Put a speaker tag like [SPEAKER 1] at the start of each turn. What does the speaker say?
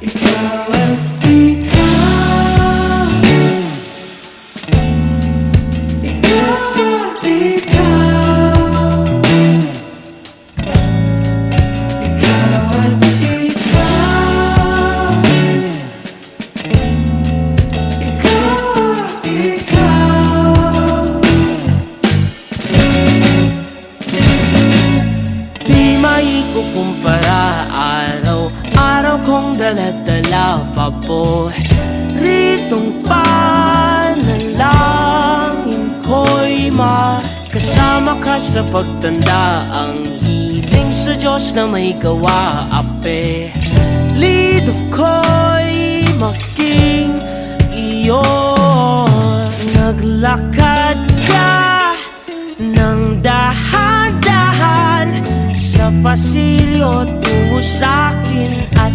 [SPEAKER 1] ikaw at ikaw, ikaw at ikaw, ikaw at ikaw, ikaw at ikaw. Di maikukumpara, araw-araw kong dala-dala paboritong panalangin ko'y makasama ka sa pagtanda. Ang hiling sa Diyos na may gawa, apelido ko'y maging iyo. Naglakad ka ng dahan-dahan sa pasilyo tungo sa'kin at